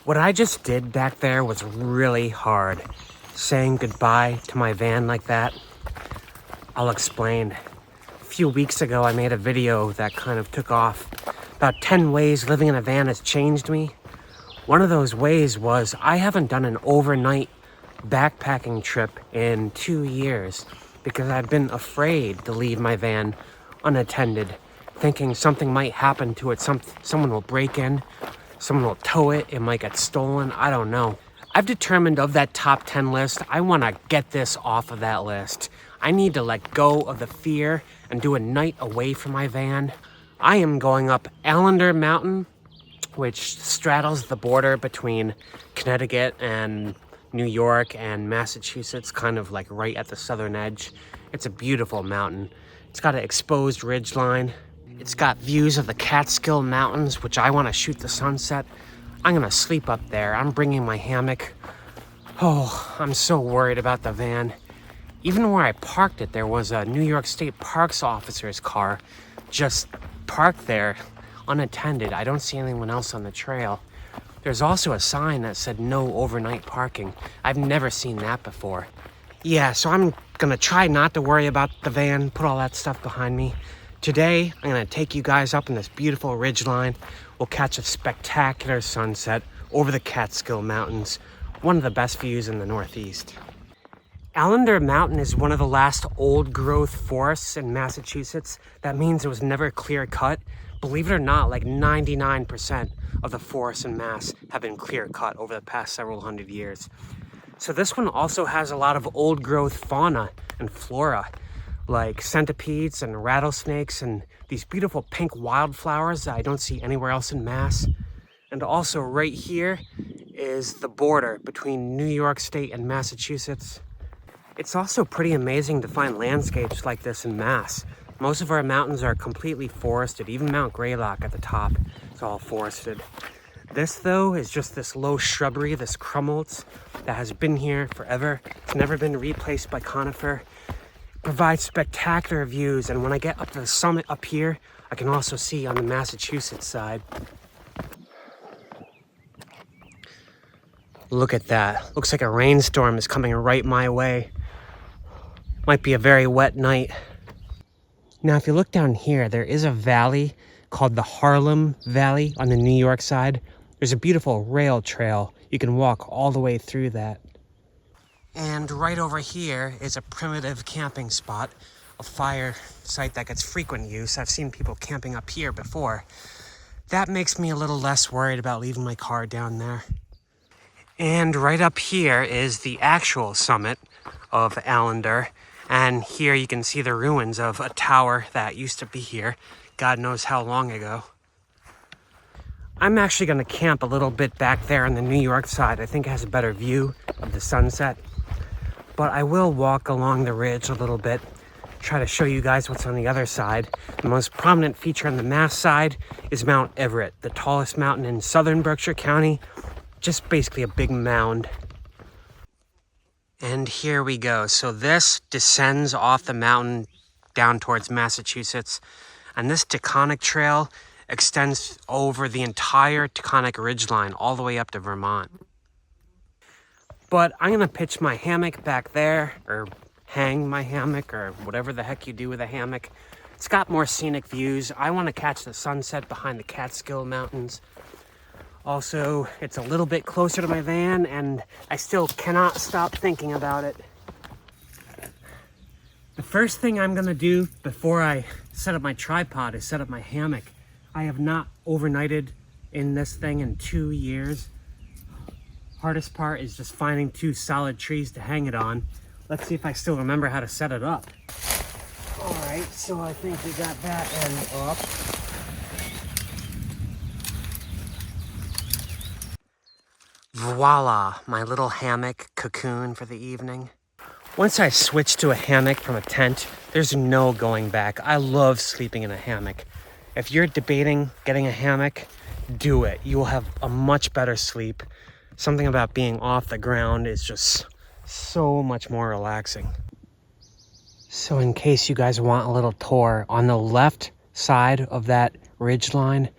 What I just did back there was really hard. Saying goodbye to my van like that. I'll explain. A few weeks ago, I made a video that kind of took off. About 10 ways living in a van has changed me. One of those ways was I haven't done an overnight backpacking trip in 2 years because I've been afraid to leave my van unattended, thinking something might happen to it. Someone will break in, someone will tow it, it might get stolen, I don't know. I've determined of that top 10 list, I want to get this off of that list. I need to let go of the fear and do a night away from my van. I am going up Alander Mountain, which straddles the border between Connecticut and New York and Massachusetts, kind of like right at the southern edge. It's a beautiful mountain. It's got an exposed ridgeline. It's got views of the Catskill Mountains, which I want to shoot the sunset. I'm gonna sleep up there. I'm bringing my hammock. Oh, I'm so worried about the van. Even where I parked it, there was a New York State Parks officer's car just parked there, unattended. I don't see anyone else on the trail. There's also a sign that said no overnight parking. I've never seen that before. Yeah, so I'm gonna try not to worry about the van, put all that stuff behind me. Today, I'm gonna take you guys up in this beautiful ridgeline. We'll catch a spectacular sunset over the Catskill Mountains, one of the best views in the Northeast. Alander Mountain is one of the last old-growth forests in Massachusetts. That means it was never clear-cut. Believe it or not, like 99% of the forests in Mass have been clear-cut over the past several hundred years. So this one also has a lot of old-growth fauna and flora, like centipedes and rattlesnakes and these beautiful pink wildflowers that I don't see anywhere else in Mass. And also right here is the border between New York State and Massachusetts. It's also pretty amazing to find landscapes like this in Mass. Most of our mountains are completely forested, even Mount Greylock at the top is all forested. This though is just this low shrubbery, this crumults that has been here forever. It's never been replaced by conifer. Provides spectacular views, and when I get up to the summit up here, I can also see on the Massachusetts side. Look at that. Looks like a rainstorm is coming right my way. Might be a very wet night. Now, if you look down here, there is a valley called the Harlem Valley on the New York side. There's a beautiful rail trail. You can walk all the way through that. And right over here is a primitive camping spot, a fire site that gets frequent use. I've seen people camping up here before. That makes me a little less worried about leaving my car down there. And right up here is the actual summit of Alander. And here you can see the ruins of a tower that used to be here, God knows how long ago. I'm actually going to camp a little bit back there on the New York side. I think it has a better view of the sunset. But I will walk along the ridge a little bit, try to show you guys what's on the other side. The most prominent feature on the Mass side is Mount Everett, the tallest mountain in southern Berkshire County. Just basically a big mound. And here we go. So this descends off the mountain down towards Massachusetts. And this Taconic Trail extends over the entire Taconic Ridgeline all the way up to Vermont. But I'm going to pitch my hammock back there, or hang my hammock, or whatever the heck you do with a hammock. It's got more scenic views. I want to catch the sunset behind the Catskill Mountains. Also, it's a little bit closer to my van, and I still cannot stop thinking about it. The first thing I'm gonna do before I set up my tripod is set up my hammock. I have not overnighted in this thing in 2 years. Hardest part is just finding 2 solid trees to hang it on. Let's see if I still remember how to set it up. All right, so I think we got that end up. Voila, my little hammock cocoon for the evening. Once I switch to a hammock from a tent, there's no going back. I love sleeping in a hammock. If you're debating getting a hammock, do it. You will have a much better sleep. Something about being off the ground is just so much more relaxing. So in case you guys want a little tour, on the left side of that ridge line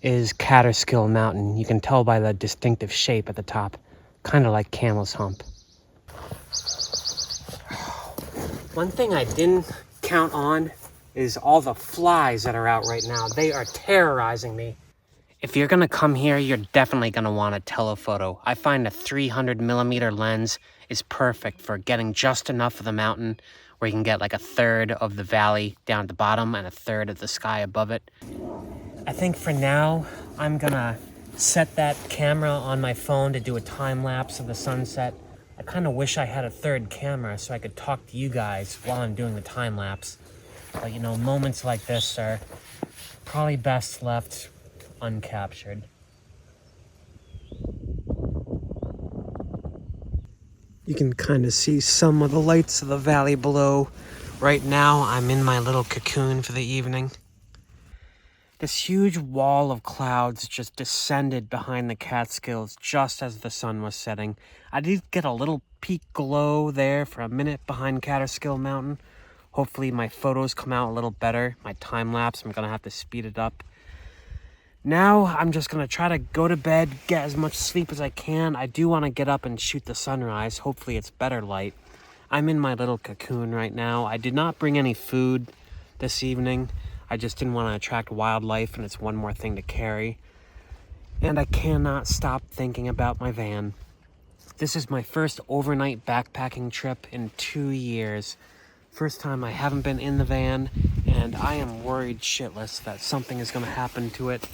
is Catterskill Mountain. You can tell by the distinctive shape at the top, kind of like Camel's Hump. One thing I didn't count on is all the flies that are out right now. They are terrorizing me. If you're gonna come here, you're definitely gonna want a telephoto. I find a 300mm lens is perfect for getting just enough of the mountain where you can get like a third of the valley down at the bottom and a third of the sky above it. I think for now, I'm gonna set that camera on my phone to do a time lapse of the sunset. I kind of wish I had a third camera so I could talk to you guys while I'm doing the time lapse. But you know, moments like this are probably best left uncaptured. You can kind of see some of the lights of the valley below. Right now, I'm in my little cocoon for the evening. This huge wall of clouds just descended behind the Catskills just as the sun was setting. I did get a little peak glow there for a minute behind Catterskill Mountain. Hopefully my photos come out a little better. My time lapse, I'm gonna have to speed it up. Now I'm just gonna try to go to bed, get as much sleep as I can. I do wanna get up and shoot the sunrise. Hopefully it's better light. I'm in my little cocoon right now. I did not bring any food this evening. I just didn't want to attract wildlife, and it's one more thing to carry. And I cannot stop thinking about my van. This is my first overnight backpacking trip in 2 years. First time I haven't been in the van, and I am worried shitless that something is going to happen to it.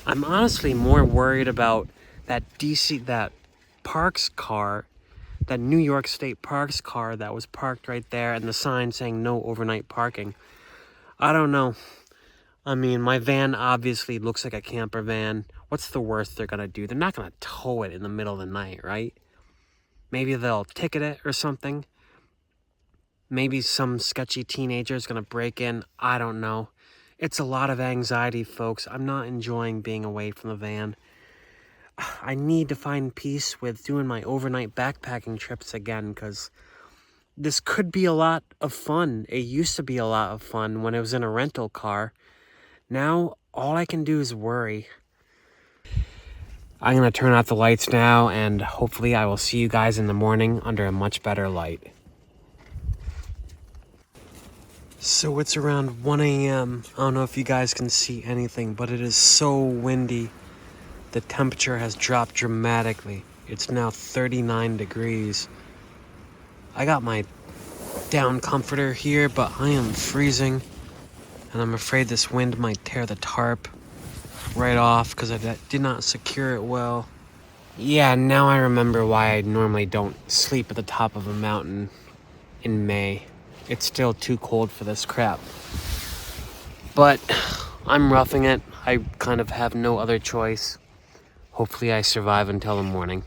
I'm honestly more worried about that Parks car, that New York State Parks car that was parked right there, and the sign saying no overnight parking. I don't know. I mean, my van obviously looks like a camper van. What's the worst they're gonna do? They're not gonna tow it in the middle of the night, right? Maybe they'll ticket it or something. Maybe some sketchy teenager is gonna break in. I don't know. It's a lot of anxiety, folks. I'm not enjoying being away from the van. I need to find peace with doing my overnight backpacking trips again, because this could be a lot of fun. It used to be a lot of fun when it was in a rental car. Now, all I can do is worry. I'm going to turn out the lights now, and hopefully I will see you guys in the morning under a much better light. So it's around 1 a.m. I don't know if you guys can see anything, but it is so windy. The temperature has dropped dramatically. It's now 39 degrees. I got my down comforter here, but I am freezing, and I'm afraid this wind might tear the tarp right off because I did not secure it well. Yeah, now I remember why I normally don't sleep at the top of a mountain in May. It's still too cold for this crap. But I'm roughing it. I kind of have no other choice. Hopefully I survive until the morning.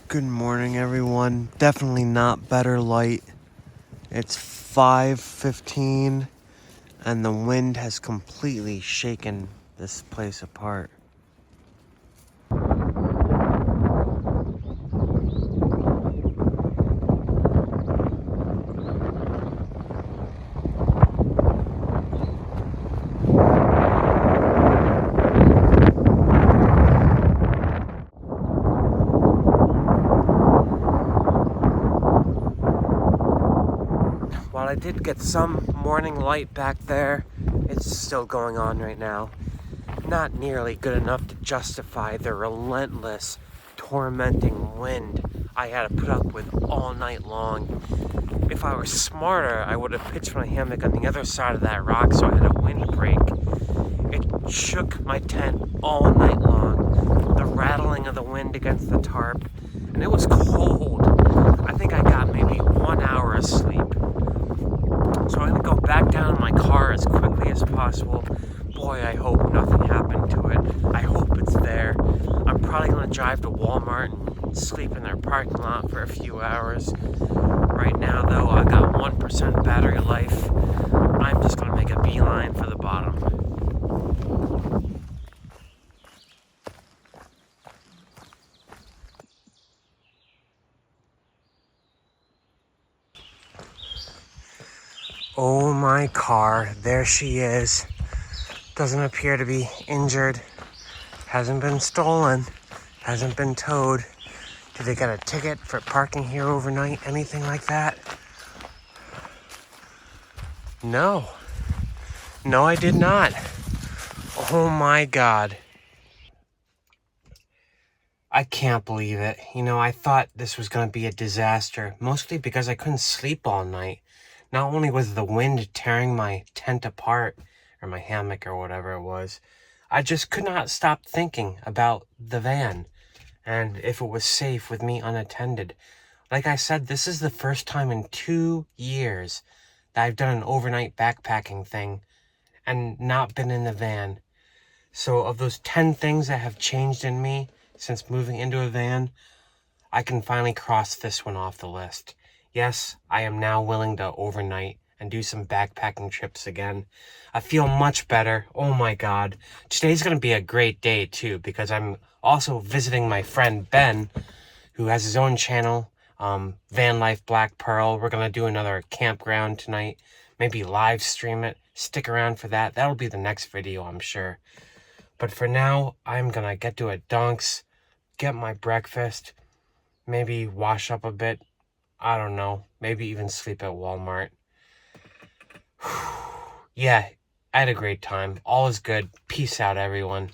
Good morning, everyone. Definitely not better light. It's 5:15 and the wind has completely shaken this place apart. While I did get some morning light back there, it's still going on right now. Not nearly good enough to justify the relentless, tormenting wind I had to put up with all night long. If I were smarter, I would have pitched my hammock on the other side of that rock so I had a windbreak. It shook my tent all night long, the rattling of the wind against the tarp, and it was cold. I think I got maybe 1 hour of sleep. So I'm gonna go back down in my car as quickly as possible. Boy, I hope nothing happened to it. I hope it's there. I'm probably gonna drive to Walmart and sleep in their parking lot for a few hours. Right now, though, I got 1% battery life. I'm just gonna make a beeline for the bottom. Oh, my car. There she is. Doesn't appear to be injured. Hasn't been stolen. Hasn't been towed. Did they get a ticket for parking here overnight? Anything like that? No. No, I did not. Oh my God. I can't believe it. You know, I thought this was going to be a disaster, mostly because I couldn't sleep all night. Not only was the wind tearing my tent apart, or my hammock or whatever it was, I just could not stop thinking about the van and if it was safe with me unattended. Like I said, this is the first time in 2 years that I've done an overnight backpacking thing and not been in the van. So of those 10 things that have changed in me since moving into a van, I can finally cross this one off the list. Yes, I am now willing to overnight and do some backpacking trips again. I feel much better. Oh my God. Today's going to be a great day too, because I'm also visiting my friend Ben, who has his own channel, Van Life Black Pearl. We're going to do another campground tonight. Maybe live stream it. Stick around for that. That'll be the next video, I'm sure. But for now, I'm going to get to a Dunks, get my breakfast, maybe wash up a bit. I don't know. Maybe even sleep at Walmart. Yeah, I had a great time. All is good. Peace out, everyone.